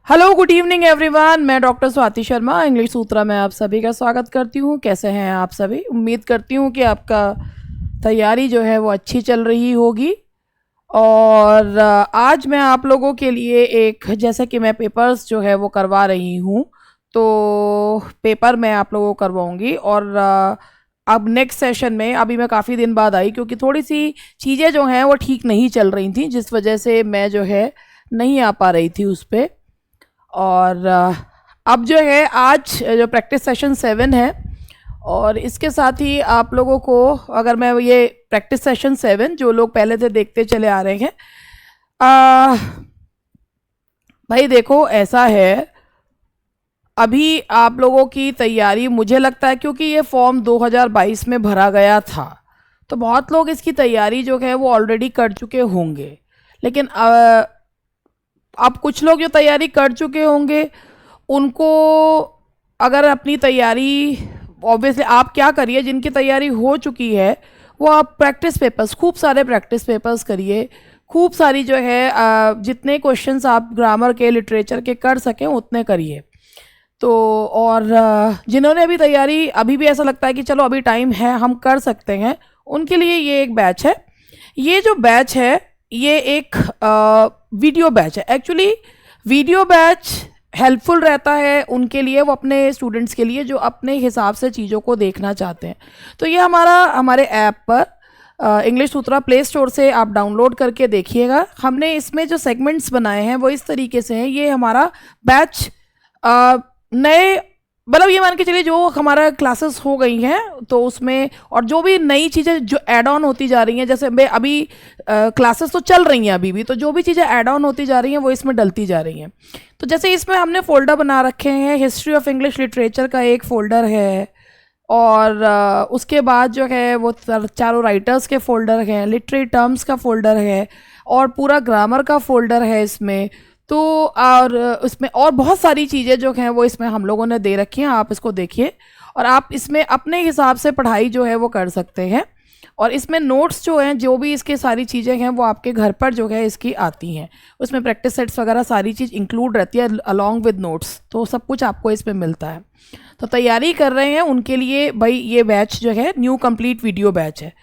Hello good evening everyone. मैं doctor Swati Sharma English सूत्रा में आप सभी का स्वागत करती हूँ। कैसे हैं आप सभी? उम्मीद करती हूँ कि आपका तैयारी जो है वो अच्छी चल रही होगी। और आज मैं आप लोगों के लिए एक, जैसे कि मैं पेपर्स जो है वो करवा रही हूँ, तो पेपर मैं आप लोगों को करवाऊँगी। और अब नेक्स्ट सेशन में, अभी मैं काफ़ी दिन बाद आई क्योंकि थोड़ी सी चीज़ें जो हैं वो ठीक नहीं चल रही थी, जिस वजह से मैं जो है नहीं आ पा रही थी उस पर। और अब जो है आज जो प्रैक्टिस सेशन 7 है, और इसके साथ ही आप लोगों को, अगर मैं ये प्रैक्टिस सेशन 7 जो लोग पहले से देखते चले आ रहे हैं, भाई देखो ऐसा है, अभी आप लोगों की तैयारी मुझे लगता है, क्योंकि ये फॉर्म 2022 में भरा गया था, तो बहुत लोग इसकी तैयारी जो है वो ऑलरेडी कर चुके होंगे। लेकिन अब कुछ लोग जो तैयारी कर चुके होंगे उनको, अगर अपनी तैयारी, ऑब्वियसली आप क्या करिए, जिनकी तैयारी हो चुकी है वो आप प्रैक्टिस पेपर्स, खूब सारे प्रैक्टिस पेपर्स करिए, खूब सारी जो है जितने क्वेश्चंस आप ग्रामर के, लिटरेचर के कर सकें उतने करिए। तो और जिन्होंने अभी तैयारी, अभी भी ऐसा लगता है कि चलो अभी टाइम है हम कर सकते हैं, उनके लिए ये एक बैच है। ये जो बैच है ये एक वीडियो बैच है। एक्चुअली वीडियो बैच हेल्पफुल रहता है उनके लिए, वो अपने स्टूडेंट्स के लिए जो अपने हिसाब से चीज़ों को देखना चाहते हैं। तो ये हमारे ऐप पर इंग्लिश सूत्रा प्ले स्टोर से आप डाउनलोड करके देखिएगा। हमने इसमें जो सेगमेंट्स बनाए हैं वो इस तरीके से हैं। ये हमारा बैच नए, मतलब ये मान के चलिए जो हमारा क्लासेस हो गई हैं तो उसमें, और जो भी नई चीज़ें जो ऐड ऑन होती जा रही हैं, जैसे मैं अभी क्लासेस तो चल रही हैं अभी भी, तो जो भी चीज़ें ऐड ऑन होती जा रही हैं वो इसमें डलती जा रही हैं। तो जैसे इसमें हमने फ़ोल्डर बना रखे हैं, हिस्ट्री ऑफ इंग्लिश लिटरेचर का एक फ़ोल्डर है, और उसके बाद जो है वो चारों राइटर्स के फ़ोल्डर हैं, लिटरेरी टर्म्स का फ़ोल्डर है, और पूरा ग्रामर का फ़ोल्डर है इसमें। तो और इसमें और बहुत सारी चीज़ें जो हैं वो इसमें हम लोगों ने दे रखी हैं। आप इसको देखिए और आप इसमें अपने हिसाब से पढ़ाई जो है वो कर सकते हैं। और इसमें नोट्स जो हैं, जो भी इसके सारी चीज़ें हैं वो आपके घर पर जो है इसकी आती हैं। उसमें प्रैक्टिस सेट्स वगैरह सारी चीज़ इंक्लूड रहती है अलॉन्ग विद नोट्स, तो सब कुछ आपको इसमें मिलता है। तो तैयारी कर रहे हैं उनके लिए भाई ये बैच जो है न्यू कंप्लीट वीडियो बैच है।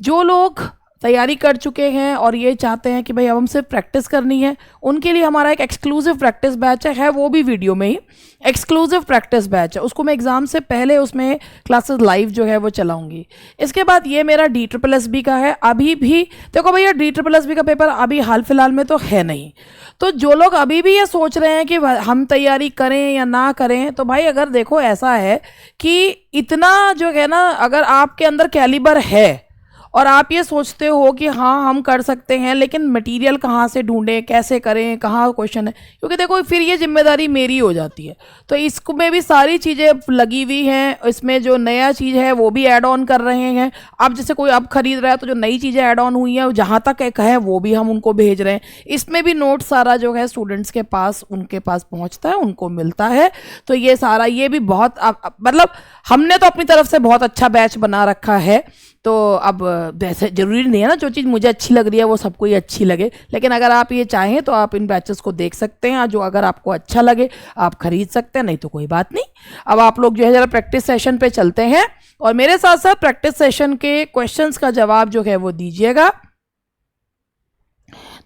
जो लोग तैयारी कर चुके हैं और ये चाहते हैं कि भाई अब हम सिर्फ प्रैक्टिस करनी है, उनके लिए हमारा एक एक्सक्लूसिव प्रैक्टिस बैच है वो भी वीडियो में ही एक्सक्लूसिव प्रैक्टिस बैच है। उसको मैं एग्ज़ाम से पहले उसमें क्लासेस लाइव जो है वो चलाऊंगी। इसके बाद ये मेरा DSSB का है। अभी भी देखो भैया, DSSB का पेपर अभी हाल फिलहाल में तो है नहीं, तो जो लोग अभी भी ये सोच रहे हैं कि हम तैयारी करें या ना करें, तो भाई अगर देखो ऐसा है कि इतना जो है ना, अगर आपके अंदर कैलिबर है और आप ये सोचते हो कि हाँ हम कर सकते हैं, लेकिन मटेरियल कहाँ से ढूंढें, कैसे करें, कहाँ क्वेश्चन है, क्योंकि देखो फिर ये जिम्मेदारी मेरी हो जाती है। तो इसमें भी सारी चीज़ें लगी हुई हैं। इसमें जो नया चीज़ है वो भी ऐड ऑन कर रहे हैं। अब जैसे कोई अब खरीद रहा है तो जो नई चीज़ें ऐड ऑन हुई हैं जहाँ तक एक है वो भी हम उनको भेज रहे हैं। इसमें भी नोट सारा जो है स्टूडेंट्स के पास, उनके पास पहुँचता है, उनको मिलता है। तो ये सारा, ये भी बहुत मतलब हमने तो अपनी तरफ से बहुत अच्छा बैच बना रखा है। तो अब वैसे ज़रूरी नहीं है ना जो चीज़ मुझे अच्छी लग रही है वो सबको ही अच्छी लगे, लेकिन अगर आप ये चाहें तो आप इन बैचेस को देख सकते हैं। जो अगर आपको अच्छा लगे आप खरीद सकते हैं, नहीं तो कोई बात नहीं। अब आप लोग जो है ज़रा प्रैक्टिस सेशन पे चलते हैं और मेरे साथ साथ प्रैक्टिस सेशन के क्वेश्चंस का जवाब जो है वो दीजिएगा।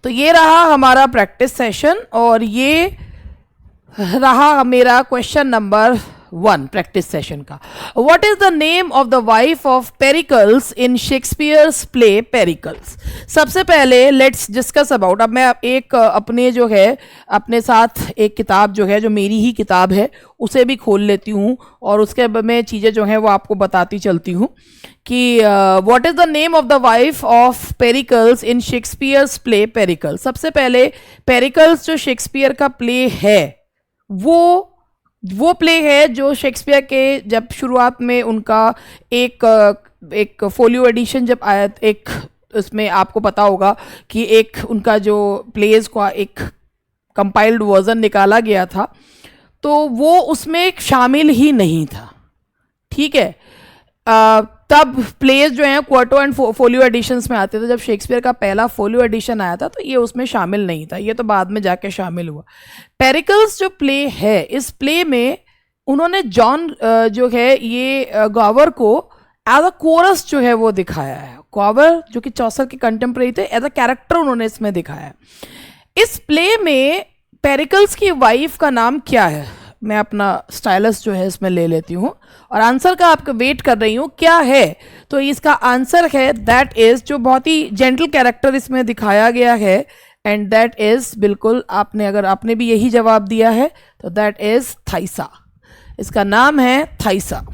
तो ये रहा हमारा प्रैक्टिस सेशन और ये रहा मेरा क्वेश्चन नंबर 1 प्रैक्टिस सेशन का। What is the name of the wife of Pericles in Shakespeare's play Pericles? सबसे पहले लेट्स डिस्कस अबाउट, अब मैं एक अपने जो है अपने साथ एक किताब जो है, जो मेरी ही किताब है, उसे भी खोल लेती हूँ और उसके में चीज़ें जो हैं वो आपको बताती चलती हूँ कि what is the name of the wife of Pericles in Shakespeare's play Pericles. सबसे पहले पेरिकल्स जो शेक्सपियर का प्ले है वो प्ले है जो शेक्सपियर के, जब शुरुआत में उनका एक फोलियो एडिशन जब आया, एक उसमें आपको पता होगा कि एक उनका जो प्लेज का एक कंपाइल्ड वर्जन निकाला गया था, तो वो उसमें शामिल ही नहीं था। ठीक है, तब प्लेज जो हैं क्वार्टो एंड फोलियो एडिशंस में आते थे। जब शेक्सपियर का पहला फोलियो एडिशन आया था तो ये उसमें शामिल नहीं था, ये तो बाद में जाके शामिल हुआ। पेरिकल्स जो प्ले है, इस प्ले में उन्होंने जॉन जो है ये गॉवर को एज अ कोरस जो है वो दिखाया है। गॉवर जो कि चौसर के कंटेम्प्रेरी थे, एज अ कैरेक्टर उन्होंने इसमें दिखाया है। इस प्ले में पेरिकल्स की वाइफ का नाम क्या है? मैं अपना स्टाइलस जो है इसमें ले लेती हूँ और आंसर का आपको वेट कर रही हूँ क्या है। तो इसका आंसर है दैट इज, जो बहुत ही जेंटल कैरेक्टर इसमें दिखाया गया है, एंड दैट इज, बिल्कुल आपने, अगर आपने भी यही जवाब दिया है तो दैट इज थाइसा। इसका नाम है थाइसा।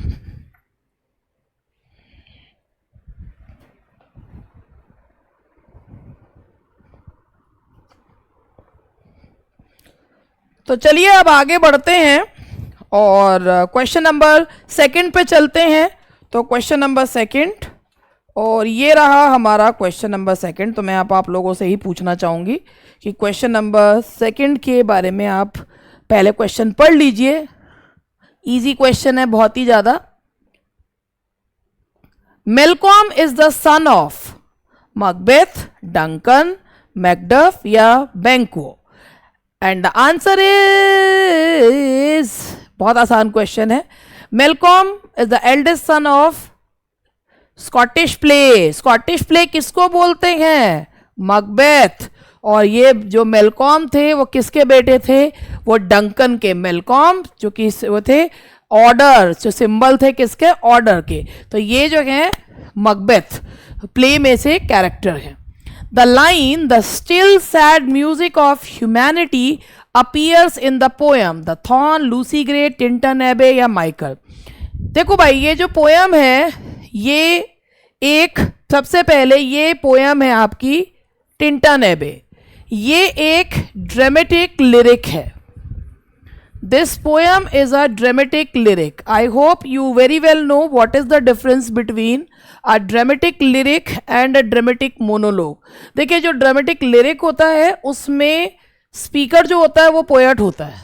तो चलिए अब आगे बढ़ते हैं और क्वेश्चन नंबर सेकंड पे चलते हैं। तो क्वेश्चन नंबर सेकंड, और ये रहा हमारा क्वेश्चन नंबर सेकंड। तो मैं आप लोगों से ही पूछना चाहूँगी कि क्वेश्चन नंबर सेकंड के बारे में आप पहले क्वेश्चन पढ़ लीजिए। इजी क्वेश्चन है, बहुत ही ज़्यादा। Malcolm is the son of Macbeth, Duncan, Macduff या Banquo? And the answer is, बहुत आसान क्वेश्चन है, Malcolm is the eldest son of Scottish play. Scottish play किसको बोलते हैं? मकबेथ। और ये जो मेलकॉम थे वो किसके बेटे थे? वो डंकन के। मेलकॉम जो कि वो थे ऑर्डर, जो सिंबल थे किसके? ऑर्डर के। तो ये जो है मकबेथ प्ले में से कैरेक्टर है। The line, the still sad music of humanity appears in the poem The Thorn, Lucy Gray, Tintin Abbey या माइकल। देखो भाई, ये जो पोयम है, ये एक, सबसे पहले ये पोयम है आपकी टिंटन एबे। ये एक ड्रामेटिक लिरिक है। This poem is a dramatic lyric. I hope you very well know what is the difference between a dramatic lyric and a dramatic monologue. देखिए, जो dramatic lyric होता है उसमें स्पीकर जो होता है वो पोएट होता है,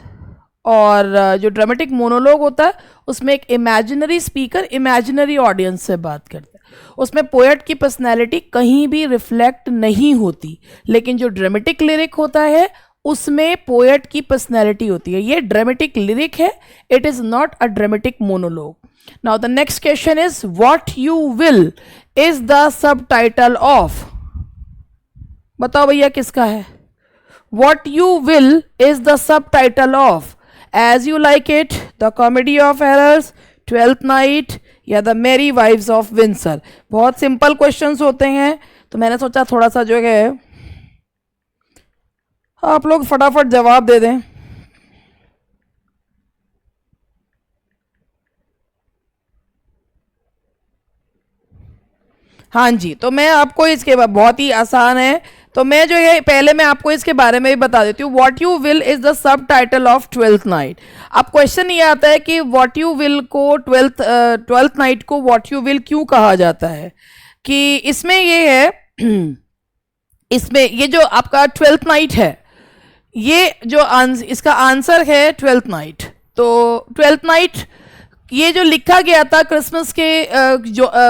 और जो ड्रामेटिक मोनोलॉग होता है उसमें एक इमेजिनरी स्पीकर इमेजिनरी ऑडियंस से बात करता है। उसमें पोएट की पर्सनैलिटी कहीं भी रिफ्लेक्ट नहीं होती, लेकिन जो ड्रामेटिक लिरिक होता है उसमें पोएट की पर्सनैलिटी होती है। ये ड्रामेटिक लिरिक है, it is not a dramatic monologue. Now the next question is what you will is the subtitle of. बताओ भैया किसका है? What you will is the subtitle of as you like it, the comedy of errors, twelfth night या the merry wives of Windsor. बहुत simple questions होते हैं, तो मैंने सोचा थोड़ा सा जो है आप लोग फटाफट जवाब दे दें। हाँ जी, तो मैं आपको इसके बाद, बहुत ही आसान है, तो मैं जो है पहले मैं आपको इसके बारे में भी बता देती हूँ। What you will is the subtitle of twelfth night. अब क्वेश्चन ये आता है कि व्हाट यू विल को ट्वेल्थ नाइट को व्हाट यू विल क्यों कहा जाता है? कि इसमें ये है, इसमें ये जो आपका ट्वेल्थ नाइट है, ये जो इसका आंसर है ट्वेल्थ नाइट। तो ट्वेल्थ नाइट ये जो लिखा गया था क्रिसमस के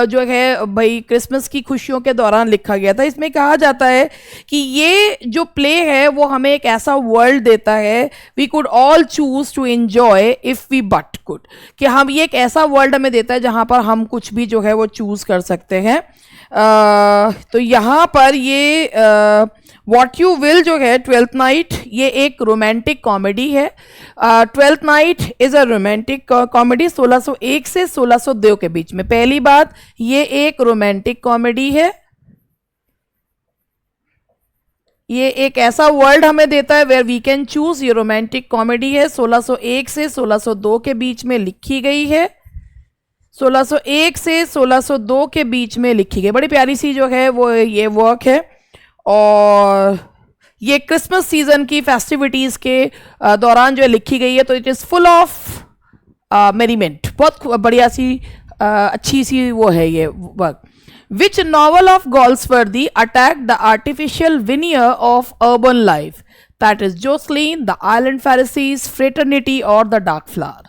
जो है भाई क्रिसमस की खुशियों के दौरान लिखा गया था। इसमें कहा जाता है कि ये जो प्ले है वो हमें एक ऐसा वर्ल्ड देता है, we could all choose to enjoy if we but could, कि हम ये एक ऐसा वर्ल्ड हमें देता है जहाँ पर हम कुछ भी जो है वो चूज कर सकते हैं। तो यहाँ पर ये व्हाट यू विल जो है ट्वेल्थ नाइट, ये एक रोमांटिक कॉमेडी है। Twelfth night is a romantic comedy 1601 से 1602 के बीच में। पहली बात, ये एक रोमांटिक कॉमेडी है, ये एक ऐसा वर्ल्ड हमें देता है वेयर वी कैन चूज। ये रोमांटिक कॉमेडी है, 1601 से 1602 के बीच में लिखी गई है। 1601 से 1602 के बीच में लिखी गई, बड़ी प्यारी सी जो है वो ये वर्क है। और ये क्रिसमस सीजन की फेस्टिविटीज के दौरान जो है लिखी गई है। तो it is full of merriment, बहुत बढ़िया सी अच्छी सी वो है ये work. Which novel of Galsworthy attack the artificial veneer of urban life? That is Jocelyn, the island pharisees, fraternity और द डार्क फ्लावर।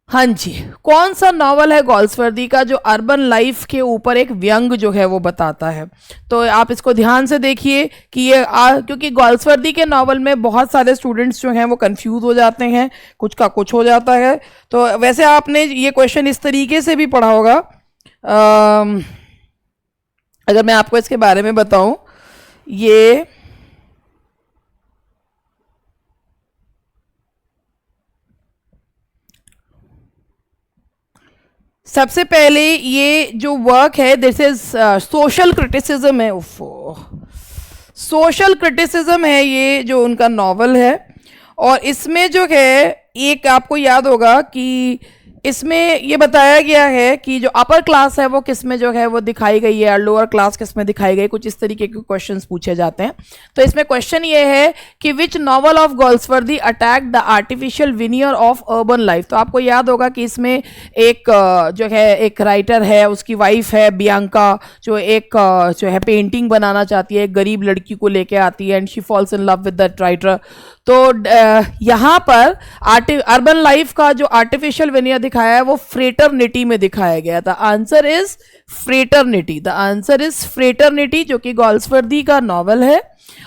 हाँ जी, कौन सा नॉवल है गोल्सवर्दी का जो अर्बन लाइफ के ऊपर एक व्यंग जो है वो बताता है? तो आप इसको ध्यान से देखिए कि क्योंकि गोल्सवर्दी के नॉवल में बहुत सारे स्टूडेंट्स जो हैं वो कंफ्यूज हो जाते हैं, कुछ का कुछ हो जाता है। तो वैसे आपने ये क्वेश्चन इस तरीके से भी पढ़ा होगा। अगर मैं आपको इसके बारे में बताऊं, ये सबसे पहले ये जो वर्क है दिस इज सोशल क्रिटिसिज्म है। सोशल क्रिटिसिज्म है ये जो उनका नॉवल है। और इसमें जो है एक आपको याद होगा कि इसमें ये बताया गया है कि जो अपर क्लास है वो किस में जो है वो दिखाई गई है और लोअर क्लास किस में दिखाई गई, कुछ इस तरीके के क्वेश्चंस पूछे जाते हैं। तो इसमें क्वेश्चन ये है कि which novel of Galsworthy attack the artificial veneer of urban life. तो आपको याद होगा कि इसमें एक जो है एक राइटर है, उसकी वाइफ है बियांका, जो एक जो है पेंटिंग बनाना चाहती है, एक गरीब लड़की को लेके आती है and she falls in love with that writer. तो यहाँ पर अर्बन लाइफ का जो आर्टिफिशियल विनियर दिखाया है वो फ्रेटर्निटी में दिखाया गया। The answer is fraternity, the answer is fraternity, जो कि गोल्सवर्दी का नॉवल है।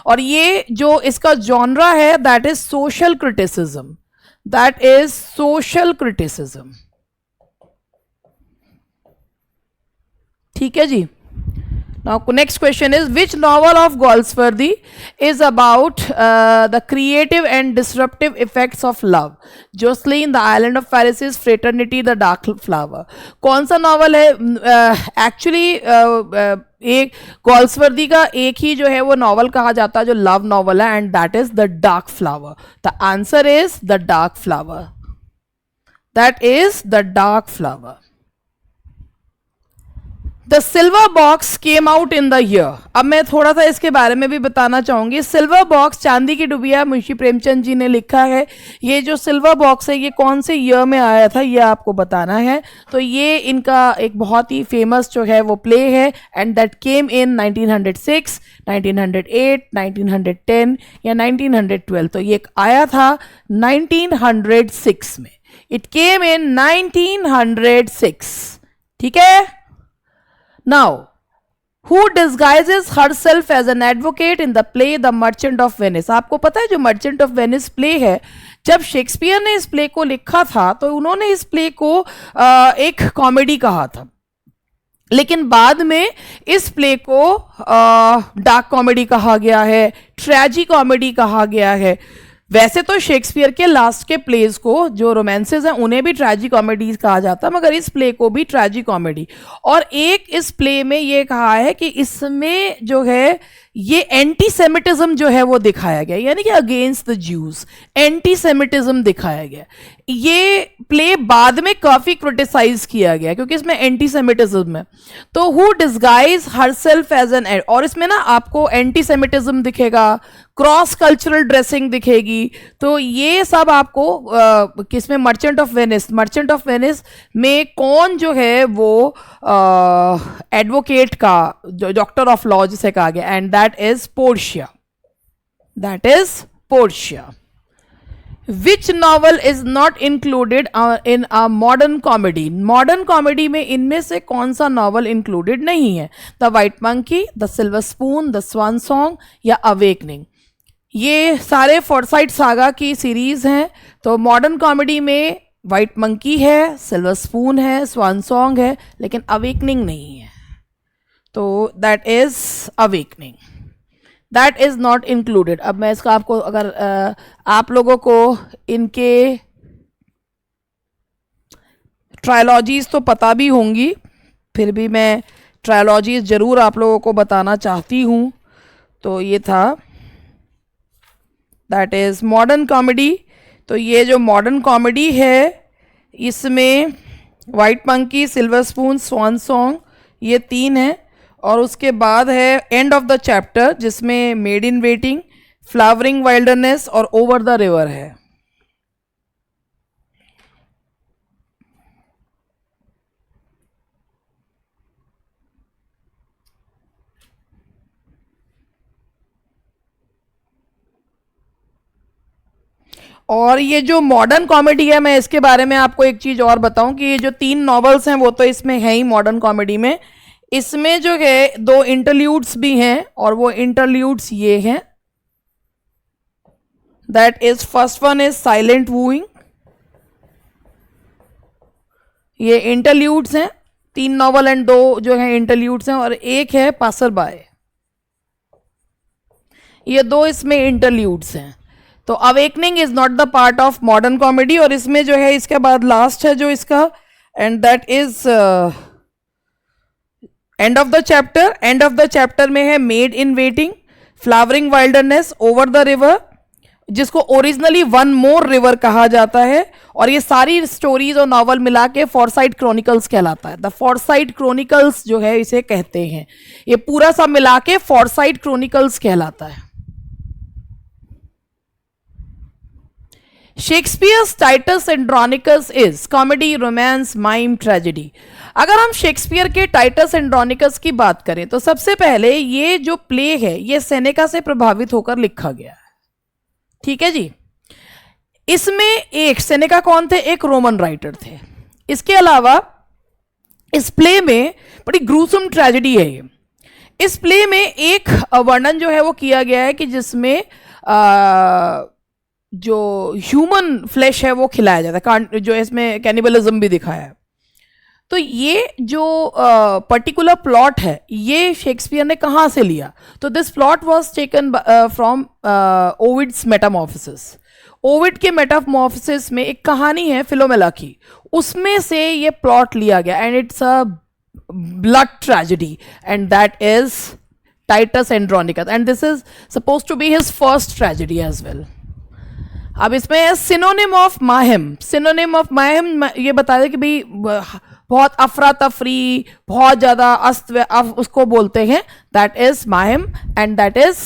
और ये जो इसका जॉनरा है that is social criticism, that is social criticism. ठीक है जी। Now, next question is which novel of Goldsworthy is about the creative and disruptive effects of love? Jocelyn, The Island of Pharisees, Fraternity, The Dark Flower. कौन सा novel है? Actually एक गोल्सवर्दी का एक ही जो है वो नॉवल कहा जाता है जो लव नॉवल है, and that is the dark flower. The answer is the dark flower, that is the dark flower. The silver box came out in the year. अब मैं थोड़ा सा इसके बारे में भी बताना चाहूंगी। सिल्वर बॉक्स, चांदी की डुबिया, मुंशी प्रेमचंद जी ने लिखा है। ये जो सिल्वर बॉक्स है ये कौन से ईयर में आया था ये आपको बताना है। तो ये इनका एक बहुत ही फेमस जो है वो प्ले है, एंड दैट केम इन 1906, 1908, 1910 या 1912। तो ये आया था 1906 में। इट केम इन 1906। ठीक है। Now, who disguises herself as an advocate in the play The Merchant of Venice? आपको पता है जो Merchant of Venice प्ले है, जब शेक्सपियर ने इस प्ले को लिखा था तो उन्होंने इस प्ले को एक कॉमेडी कहा था, लेकिन बाद में इस प्ले को डार्क कॉमेडी कहा गया है, ट्रेजी कॉमेडी कहा गया है। वैसे तो शेक्सपियर के लास्ट के प्लेज को जो रोमांसेस हैं उन्हें भी ट्रेजी कॉमेडीज कहा जाता है, मगर इस प्ले को भी ट्रेजी कॉमेडी। और एक इस प्ले में ये कहा है कि इसमें जो है ये एंटी सेमिटिज्म जो है वो दिखाया गया, यानी कि against the Jews anti Semitism दिखाया गया। ये प्ले बाद में काफी क्रिटिसाइज किया गया क्योंकि इसमें एंटी सेमिटिज्म है। तो who disguise herself as an, और इसमें ना आपको एंटी सेमिटिज्म दिखेगा, क्रॉस कल्चरल ड्रेसिंग दिखेगी। तो ये सब आपको किसमें, merchant of Venice, merchant of Venice में कौन जो है वो एडवोकेट का, जो डॉक्टर ऑफ लॉ जिसे कहा गया, and that is Portia, that is Portia. Which novel is not included in a modern comedy? Modern comedy में इनमें से कौन सा नॉवल इंक्लूडेड नहीं है? The white monkey, the silver spoon, the swan song या अवेकनिंग। ये सारे फोर्साइट सागा की सीरीज हैं। तो मॉडर्न कॉमेडी में वाइट मंकी है, सिल्वर स्पून है, स्वान सॉन्ग है, लेकिन अवेकनिंग नहीं है। तो that is awakening, that is not included. अब मैं इसका आपको, अगर आप लोगों को इनके ट्रायलॉजीज तो पता भी होंगी, फिर भी मैं ट्रायलॉजीज जरूर आप लोगों को बताना चाहती हूँ। तो ये था, दैट इज मॉडर्न कॉमेडी। तो ये जो मॉडर्न कॉमेडी है इसमें वाइट मंकी, सिल्वर स्पून, स्वान सॉन्ग ये तीन हैं। और उसके बाद है एंड ऑफ द चैप्टर जिसमें made in waiting, flowering wilderness और ओवर द रिवर है। और ये जो मॉडर्न कॉमेडी है, मैं इसके बारे में आपको एक चीज और बताऊं कि ये जो 3 नॉवेल्स हैं वो तो इसमें है ही मॉडर्न कॉमेडी में। इसमें जो है 2 इंटरल्यूड्स भी हैं, और वो इंटरल्यूड्स ये हैं, that is first one is silent wooing. ये इंटरल्यूड्स हैं, 3 नॉवल एंड 2 जो है इंटरल्यूड्स हैं, और एक है पासर बाय। ये 2 इसमें इंटरल्यूड्स हैं। तो awakening is not the part of modern comedy, और इसमें जो है इसके बाद लास्ट है जो इसका, and that is end of the chapter. End of the chapter में है made in waiting, flowering wilderness, over the river, जिसको ओरिजिनली वन मोर रिवर कहा जाता है, और ये सारी स्टोरीज और नॉवल मिला के फॉरसाइट क्रॉनिकल्स कहलाता है। द फॉरसाइट क्रॉनिकल्स जो है इसे कहते हैं, ये पूरा सब मिला के फॉरसाइट क्रॉनिकल्स कहलाता है। Shakespeare's Titus Andronicus is comedy, romance, mime, tragedy. अगर हम शेक्सपियर के टाइटस एंड्रोनिकस की बात करें तो सबसे पहले ये जो प्ले है ये सेनेका से प्रभावित होकर लिखा गया है, ठीक है जी। इसमें एक सेनेका कौन थे, एक रोमन राइटर थे। इसके अलावा इस प्ले में बड़ी ग्रूसम ट्रेजेडी है ये। इस प्ले में एक वर्णन जो है वो किया गया है कि जिसमें जो ह्यूमन फ्लैश है वो खिलाया जाता है, जो इसमें कैनिबलिज्म भी दिखाया है। तो ये जो पर्टिकुलर प्लॉट है ये शेक्सपियर ने कहाँ से लिया, तो this plot was taken from Ovid's metamorphosis. Ovid के मेटामॉर्फोसिस में एक कहानी है फिलोमेला की, उसमें से ये प्लॉट लिया गया, and it's a blood tragedy, and that is Titus Andronicus, and this is suppose to be his first tragedy as well. अब इसमें synonym of mime, synonym of mime ये बता दे कि भाई बहुत अफरा तफरी, बहुत ज्यादा अस्त उसको बोलते हैं, that is Mahim, and that is,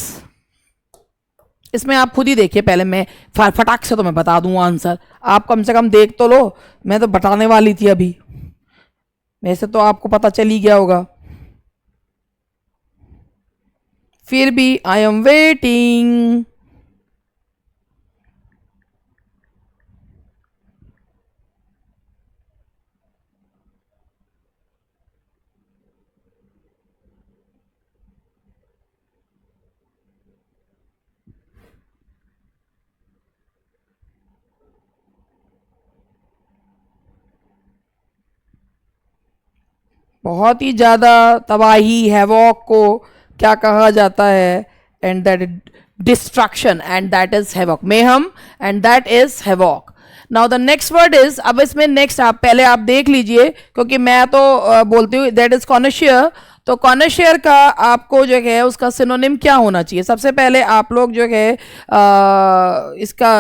इसमें आप खुद ही देखिए, पहले मैं फटाक से तो मैं बता दूंगा आंसर, आप कम से कम देख तो लो, मैं तो बताने वाली थी अभी, वैसे तो आपको पता चल ही गया होगा, फिर भी आई एम वेटिंग। बहुत ही ज़्यादा तबाही, हैवॉक को क्या कहा जाता है, and that destruction, and that is havoc, mayhem, and that is havoc. Now the next word is, अब इसमें नेक्स्ट आप पहले आप देख लीजिए, क्योंकि मैं तो बोलती हूँ दैट इज कॉनशियर। तो कॉनशियर का आपको जो है उसका सिनोनिम क्या होना चाहिए, सबसे पहले आप लोग जो है इसका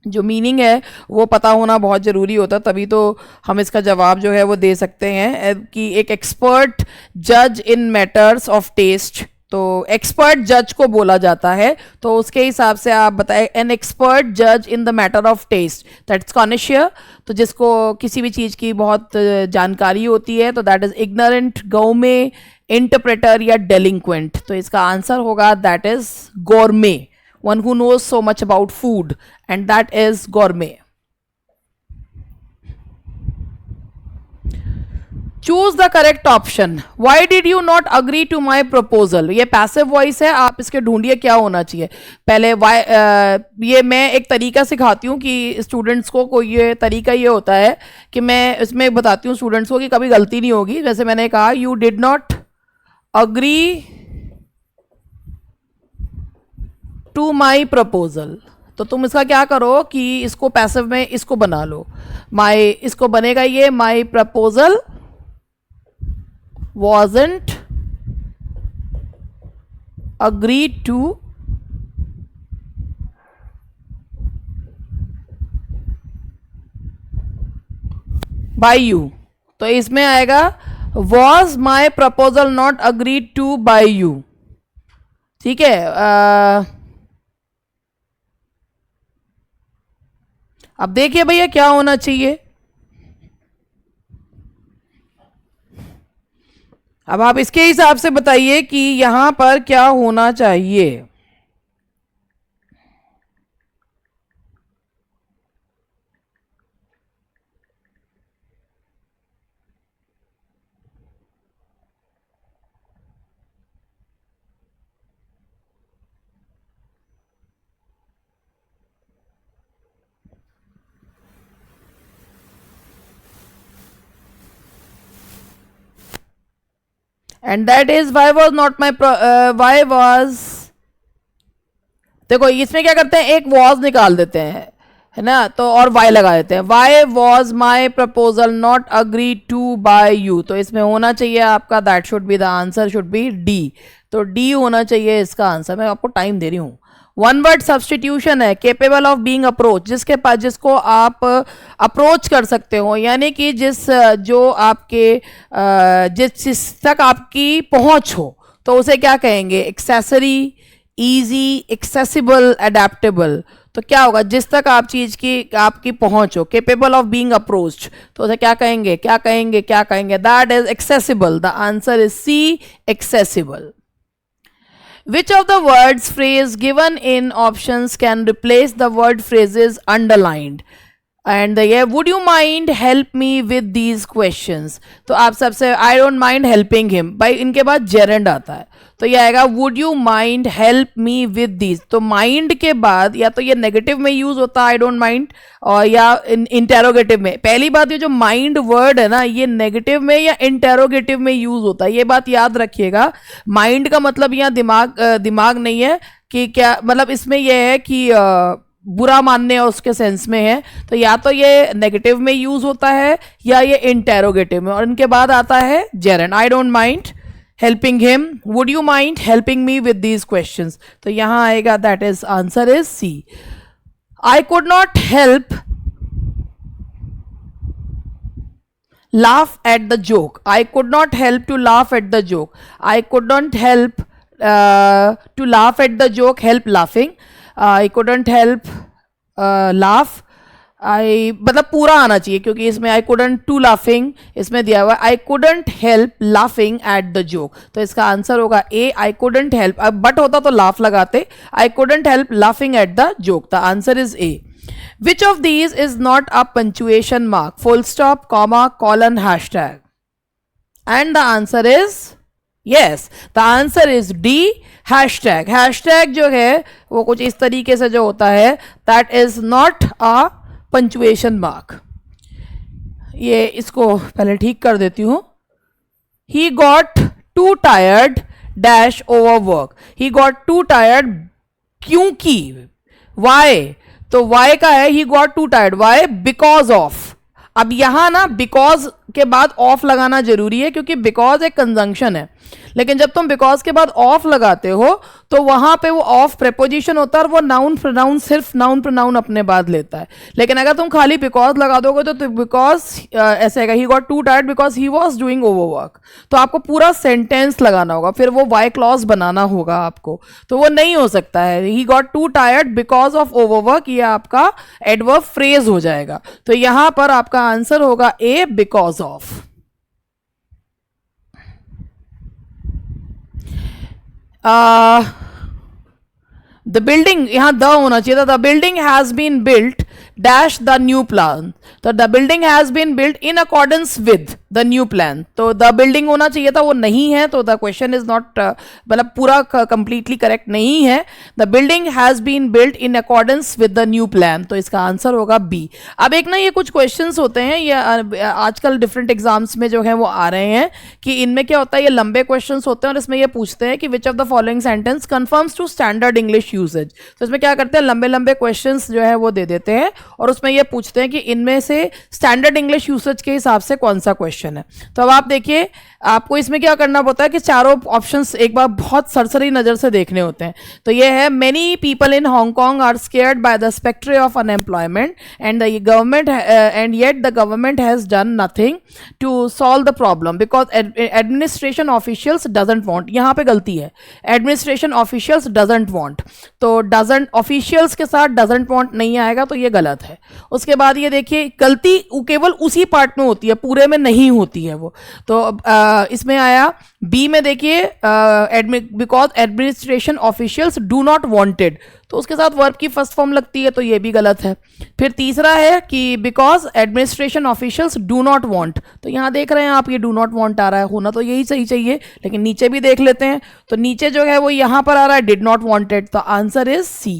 जो मीनिंग है वो पता होना बहुत ज़रूरी होता, तभी तो हम इसका जवाब जो है वो दे सकते हैं कि एक एक्सपर्ट जज इन मैटर्स ऑफ टेस्ट, तो एक्सपर्ट जज को बोला जाता है, तो उसके हिसाब से आप बताएं, एन एक्सपर्ट जज in the matter of taste, that's connoisseur. तो जिसको किसी भी चीज़ की बहुत जानकारी होती है, तो दैट इज इग्नोरेंट, गौमे, इंटरप्रेटर या डेलिंक्वेंट। तो इसका आंसर होगा that is गोरमे, one who knows so much about food, and that is gourmet. Choose the correct option. Why did you not agree to my proposal? ये passive voice है, आप इसके ढूंढिए क्या होना चाहिए। पहले why, ये मैं एक तरीका सिखाती हूँ कि स्टूडेंट्स को, कोई ये तरीका ये होता है कि मैं इसमें बताती हूँ स्टूडेंट्स को कि कभी गलती नहीं होगी। जैसे मैंने कहा you did not agree to my proposal, तो तुम इसका क्या करो कि इसको पैसिव में इसको बना लो, माई, इसको बनेगा ये my proposal wasn't agree to by you. तो इसमें आएगा was my proposal not agree to by you, ठीक है। अब देखिए भैया क्या होना चाहिए, अब आप इसके हिसाब से बताइए कि यहां पर क्या होना चाहिए। And that is why was not my why was, देखो इसमें क्या करते हैं, एक वॉज निकाल देते हैं, है ना, तो और वाई लगा देते हैं, why was my proposal not agree to by you, तो इसमें होना चाहिए आपका that should be the answer should be D, तो डी होना चाहिए इसका आंसर। मैं आपको टाइम दे रही हूँ। वन वर्ड सब्सटीट्यूशन है, केपेबल ऑफ बीइंग अप्रोच, जिसके पास जिसको आप अप्रोच कर सकते हो, यानी कि जो आपके जिस तक आपकी पहुंच हो, तो उसे क्या कहेंगे, एक्सेसरी, इजी, एक्सेसिबल, अडेप्टेबल। तो क्या होगा, जिस तक आप चीज की आपकी पहुंच हो, केपेबल ऑफ बीइंग अप्रोच्ड, तो उसे क्या कहेंगे, क्या कहेंगे, क्या कहेंगे, that is accessible. The answer is C, accessible. Which of the words phrase given in options can replace the word phrases underlined? And ये would you mind help me with these questions, तो आप सबसे I don't mind helping him, भाई इनके बाद gerund आता है, तो ये आएगा would you mind help me with these. तो माइंड के बाद या तो ये नेगेटिव में यूज होता है आई डोंट माइंड, और या इंटेरोगेटिव में। पहली बात, ये जो माइंड वर्ड है ना, ये नेगेटिव में या इंटेरोगेटिव में यूज होता है, ये बात याद रखिएगा। माइंड का मतलब यहाँ दिमाग नहीं है कि क्या, मतलब इसमें यह है कि बुरा मानने और उसके सेंस में है, तो या तो ये नेगेटिव में यूज होता है या ये इंटेरोगेटिव में, और इनके बाद आता है gerund. I don't mind helping him, would you mind helping me with these questions, तो यहां आएगा that is answer is C. I could not help laugh at the joke. I could not help to laugh at the joke. I could not help to laugh at the joke, help laughing. I couldn't help laugh. मतलब पूरा आना चाहिए क्योंकि इसमें I couldn't to laughing इसमें दिया हुआ है, I couldn't help laughing at the joke, तो इसका आंसर होगा A, I couldn't help। अब बट होता तो laugh लगाते, I couldn't help laughing at the joke, the answer is A। Which of these is not a punctuation mark? Full stop, comma, colon, hashtag. And the answer is yes. The answer is D, hashtag. Hashtag जो है वो कुछ इस तरीके से जो होता है, that is not a punctuation mark. ये इसको पहले ठीक कर देती हूँ। He got too tired dash overwork. He got too tired क्योंकि, why? तो y का है he got to tired, why because of. अब यहां ना बिकॉज के बाद ऑफ लगाना जरूरी है क्योंकि बिकॉज एक कंजंक्शन है, लेकिन जब तुम बिकॉज के बाद ऑफ लगाते हो तो वहां पे वो ऑफ प्रेपोजिशन होता है और वो नाउन प्रोनाउन सिर्फ नाउन प्रोनाउन अपने बाद लेता है। लेकिन अगर तुम खाली बिकॉज लगा दोगे तो बिकॉज ऐसे आएगा he got to tired because he was doing overwork, तो आपको पूरा सेंटेंस लगाना होगा, फिर वो वाई क्लॉज बनाना होगा आपको, तो वो नहीं हो सकता है he got to tired because of overwork, ये आपका एडवर्ब फ्रेज हो जाएगा। तो यहां पर आपका आंसर होगा A, because of. The building, यहां द होना चाहिए था, the building has been built dash the new plan, तो the building has been built in accordance with the new plan, तो द बिल्डिंग होना चाहिए था, वो नहीं है, तो द क्वेश्चन इज नॉट, मतलब पूरा कंप्लीटली करेक्ट नहीं है। The building has been built in accordance with the new plan, तो इसका आंसर होगा बी। अब एक ना ये कुछ क्वेश्चंस होते हैं, ये आजकल डिफरेंट एग्जाम्स में जो है वो आ रहे हैं कि इनमें क्या होता है, ये लंबे क्वेश्चंस होते हैं और इसमें ये पूछते हैं कि which of the following sentence conforms to standard English usage, तो इसमें क्या करते हैं, लंबे लंबे क्वेश्चंस जो है वो दे देते हैं और उसमें ये पूछते हैं कि इनमें से स्टैंडर्ड इंग्लिश यूसेज के हिसाब से कौन सा क्वेश्चन है। तो अब आप देखिए, आपको इसमें क्या करना होता है कि चारों ऑप्शंस एक बार बहुत सरसरी नजर से देखने होते हैं। तो ये है, many people in Hong Kong are scared by the spectre of unemployment and the government and yet the government has done nothing to solve the problem because administration officials doesn't want, यहाँ पे गलती है, एडमिनिस्ट्रेशन ऑफिशियल्स डजंट वांट, तो doesn't officials के साथ doesn't want नहीं आएगा, तो ये गलत है। उसके बाद ये देखिए, गलती केवल उसी पार्ट में होती है, पूरे में नहीं होती है वो, तो इसमें आया बी में देखिए, because administration officials do not wanted, तो उसके साथ वर्ब की फर्स्ट फॉर्म लगती है, तो ये भी गलत है। फिर तीसरा है कि because administration officials do not want, तो यहाँ देख रहे हैं आप ये डू नॉट वांट आ रहा है, होना तो यही सही चाहिए, लेकिन नीचे भी देख लेते हैं, तो नीचे जो है वो यहाँ पर आ रहा है डिड नॉट वांटेड, तो answer is C.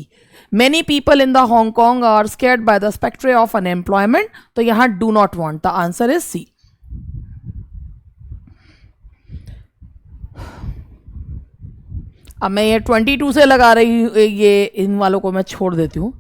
Many people in the Hong Kong are scared by the spectre of unemployment, तो यहाँ do not want, the answer is C। अब मैं ये 22 से लगा रही हूँ, ये इन वालों को मैं छोड़ देती हूँ.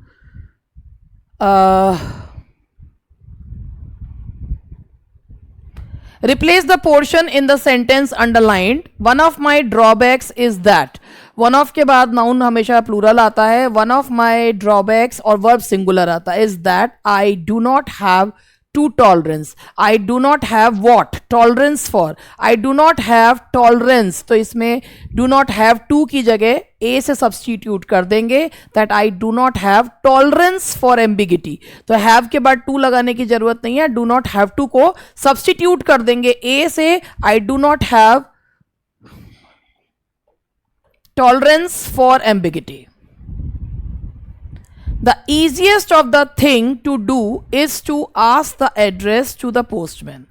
Replace the portion in the sentence underlined. One of my drawbacks is that. One of के बाद noun हमेशा plural आता है. One of my drawbacks और verb singular आता है is that I do not have to tolerance. I do not have what? Tolerance for. I do not have tolerance. तो इसमें do not have to की जगह a से substitute कर देंगे that I do not have tolerance for ambiguity. तो have के बाद to लगाने की जरूरत नहीं है. Do not have to को substitute कर देंगे a से I do not have tolerance for ambiguity. The easiest of the thing to do is to ask the address to the postman.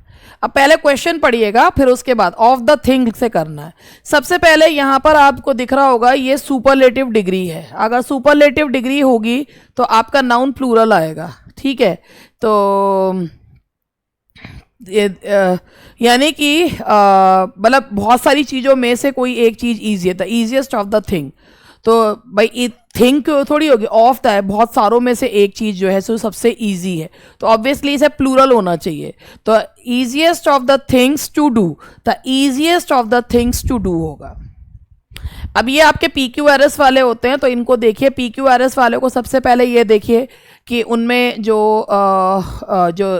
अब पहले क्वेश्चन पढ़िएगा, फिर उसके बाद ऑफ द थिंग से करना है. सबसे पहले यहां पर आपको दिख रहा होगा ये सुपरलेटिव डिग्री है. अगर सुपरलेटिव डिग्री होगी तो आपका नाउन प्लूरल आएगा. ठीक है, तो यानी कि मतलब बहुत सारी चीज़ों में से कोई एक चीज़ ईजी है. The easiest of the thing, तो भाई थिंक थोड़ी होगी, ऑफ द है, बहुत सारों में से एक चीज़ जो है सो सबसे इजी है, तो ऑब्वियसली इसे प्लूरल होना चाहिए. तो easiest of the things to do, the easiest of the things to do होगा. अब ये आपके PQRS वाले होते हैं, तो इनको देखिए. PQRS वाले को सबसे पहले ये देखिए कि उनमें जो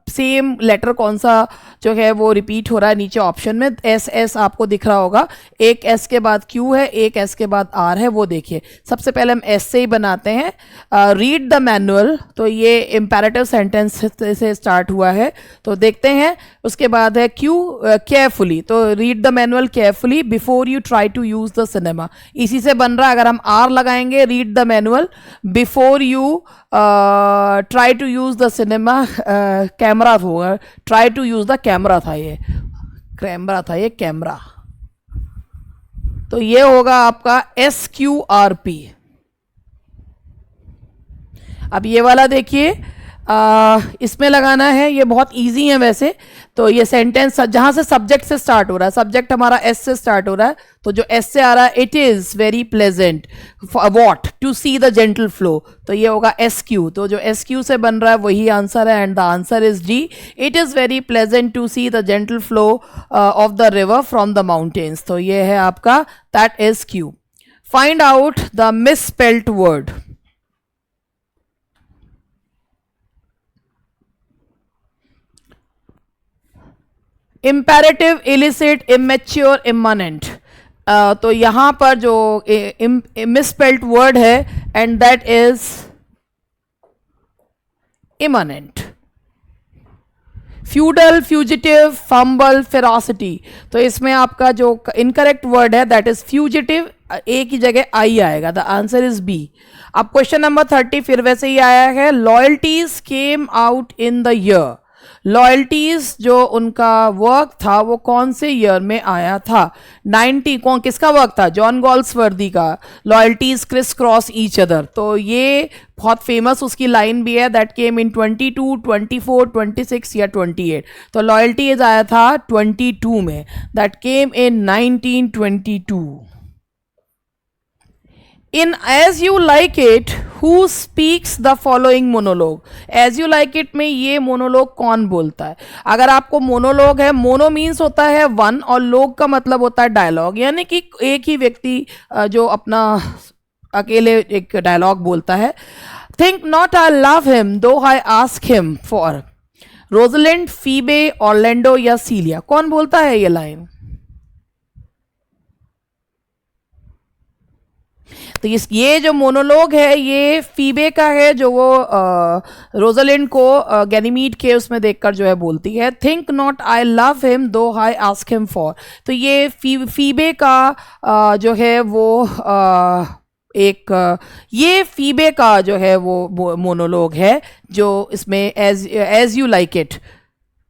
सेम लेटर कौन सा जो है वो रिपीट हो रहा है. नीचे ऑप्शन में एस आपको दिख रहा होगा. एक एस के बाद क्यू है, एक एस के बाद आर है. वो देखिए, सबसे पहले हम एस से ही बनाते हैं. रीड द मैनुअल, तो ये इम्पेरेटिव सेंटेंस से स्टार्ट हुआ है, तो देखते हैं. उसके बाद है क्यू, केयरफुली, तो read the manual carefully before you try to use the cinema. इसी से बन रहा है. अगर हम आर लगाएंगे, read the manual before you try to use the cinema. Camera होगा, try to use the camera था, ये कैमरा. तो ये होगा आपका SQRP. अब ये वाला देखिए, इसमें लगाना है. ये बहुत इजी है वैसे. तो ये सेंटेंस जहां से सब्जेक्ट से स्टार्ट हो रहा है, सब्जेक्ट हमारा एस से स्टार्ट हो रहा है, तो जो एस से आ रहा है, it is very pleasant what to see the gentle flow, तो ये होगा SQ. तो जो SQ से बन रहा है वही आंसर है, and the answer is D. It is very pleasant to see the gentle flow of the river from the mountains. तो ये है आपका, that is Q. Find out the misspelled word. Imperative, illicit, immature, imminent. तो यहां पर जो misspelled word है, and that is imminent. Feudal, fugitive, fumble, ferocity. तो इसमें आपका जो इनकरेक्ट वर्ड है दैट इज फ्यूजिटिव. ए की जगह आई आएगा. The answer is B. अब क्वेश्चन नंबर 30 फिर वैसे ही आया है. Loyalties came out in the year. Loyalties जो उनका वर्क था वो कौन से ईयर में आया था? 90. कौन, किसका वर्क था? जॉन गॉल्सवर्दी का. Loyalties criss cross each other. तो ये बहुत फेमस उसकी लाइन भी है, दैट केम इन 22, 24, 26 या 28. तो लॉयल्टीज आया था 22 में. That came in 1922. In As You Like It, who speaks the following monologue? As You Like It में ये मोनोलॉग कौन बोलता है? अगर आपको मोनोलॉग है, मोनो मीन्स होता है वन, और लोग का मतलब होता है डायलॉग, यानी कि एक ही व्यक्ति जो अपना अकेले एक डायलॉग बोलता है. Think not I love him though I ask him for. Rosalind, Phoebe, Orlando या सीलिया, कौन बोलता है ये लाइन? तो ये जो मोनोलॉग है ये फीबे का है, जो वो रोजलिंड को गैनीमीड के उसमें देखकर जो है बोलती है. Think not I love him दो आई आस्क हिम फॉर. तो ये फीबे का जो है वो ये फीबे का जो है वो मोनोलॉग है, जो इसमें as you like it.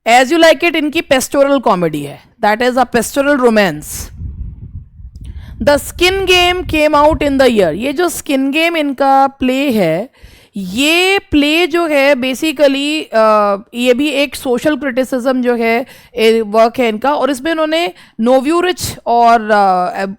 As you like it इनकी पेस्टोरल कॉमेडी है, that is a pastoral romance. The skin game came out in the year. ये जो स्किन गेम इनका प्ले है ये प्ले जो है बेसिकली ये भी एक सोशल क्रिटिसिज्म जो है वर्क है इनका, और इसमें इन्होंने नोव्यूरिच और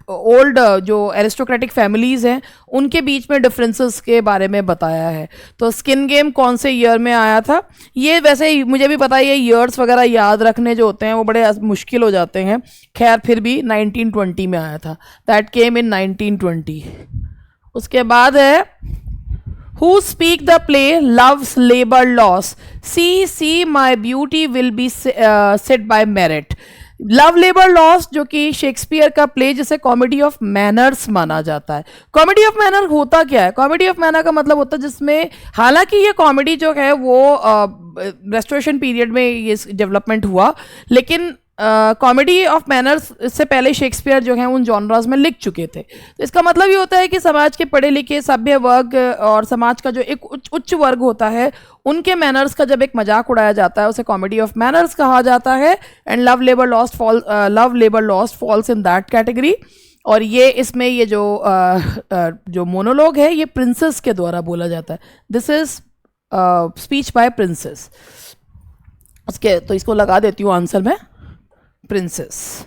ओल्ड जो एरिस्टोक्रेटिक फैमिलीज़ हैं उनके बीच में डिफरेंसेस के बारे में बताया है। तो स्किन गेम कौन से ईयर में आया था, ये वैसे ही मुझे भी पता है, ये ईयर्स वगैरह याद रखने जो होते हैं वो बड़े मुश्किल हो जाते हैं, खैर फिर भी 1920 में आया था, दैट केम इन 1920। उसके बाद है Who speak the play love's labor loss? See, my beauty will be set by merit. Love labour laws जो कि शेक्सपियर का प्ले जिसे कॉमेडी ऑफ मैनर्स माना जाता है। कॉमेडी ऑफ मैनर होता क्या है? कॉमेडी ऑफ मैनर का मतलब होता है जिसमें, हालांकि ये कॉमेडी जो है वो रेस्टोरेशन पीरियड में ये डेवलपमेंट हुआ, लेकिन कॉमेडी ऑफ मैनर्स से पहले शेक्सपियर जो है उन जॉनरास में लिख चुके थे। तो इसका मतलब ये होता है कि समाज के पढ़े लिखे सभ्य वर्ग और समाज का जो एक उच्च वर्ग होता है उनके मैनर्स का जब एक मजाक उड़ाया जाता है उसे कॉमेडी ऑफ मैनर्स कहा जाता है। And love labour lost falls in that category. और ये इसमें ये जो मोनोलॉग है ये प्रिंसेस के द्वारा बोला जाता है। This is speech bye princess. उसके तो इसको लगा देती हूँ आंसर में, प्रिंसेस।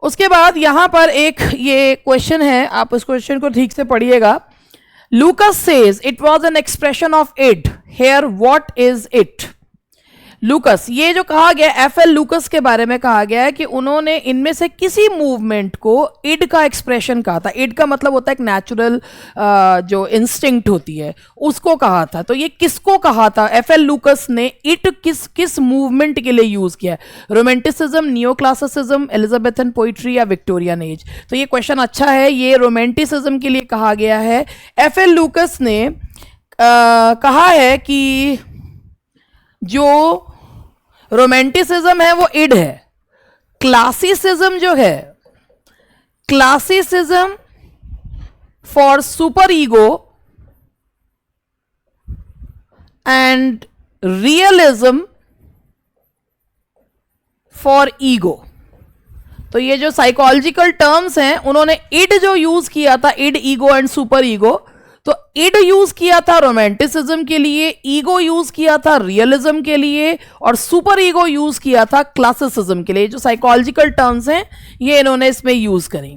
उसके बाद यहां पर एक ये क्वेश्चन है, आप इस क्वेश्चन को ठीक से पढ़िएगा। Lucas says it was an expression of it, here what is it? Lucas, ये जो कहा गया एफ.एल. लूकस के बारे में कहा गया है कि उन्होंने इनमें से किसी मूवमेंट को इड का एक्सप्रेशन कहा था। इड का मतलब होता है एक नेचुरल जो इंस्टिंक्ट होती है उसको कहा था। तो ये किसको कहा था? एफ.एल. लूकस ने इट किस मूवमेंट के लिए यूज किया है? Romanticism, neo classicism, Elizabethan poetry या विक्टोरियन एज? तो ये क्वेश्चन अच्छा है, ये रोमांटिसिज्म के लिए कहा गया है। एफ.एल. लूकस ने कहा है कि जो रोमांटिसिज्म है वो इड है। क्लासिसिज्म जो है, classicism for super ego and realism for ego. तो ये जो साइकोलॉजिकल टर्म्स हैं उन्होंने इड जो यूज किया था, id, ego and superego, तो इड यूज किया था रोमांटिसिज्म के लिए, ईगो यूज किया था रियलिज्म के लिए, और सुपर ईगो यूज किया था क्लासिसिज्म के लिए। जो साइकोलॉजिकल टर्म्स हैं ये इन्होंने इसमें यूज करी।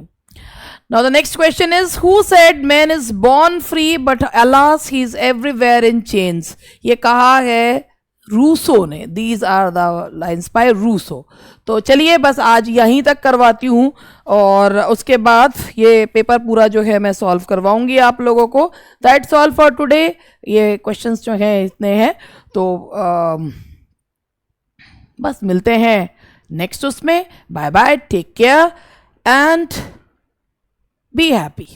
Now the next question is, who said man is born free but alas he is everywhere in chains? ये कहा है रूसो ने। These are the lines by Rousseau. तो चलिए बस आज यहीं तक करवाती हूँ और उसके बाद ये पेपर पूरा जो है मैं सॉल्व करवाऊंगी आप लोगों को। That's all for today। ये क्वेश्चंस जो हैं इतने हैं, तो बस मिलते हैं नेक्स्ट उसमें। Bye bye, take care and be happy।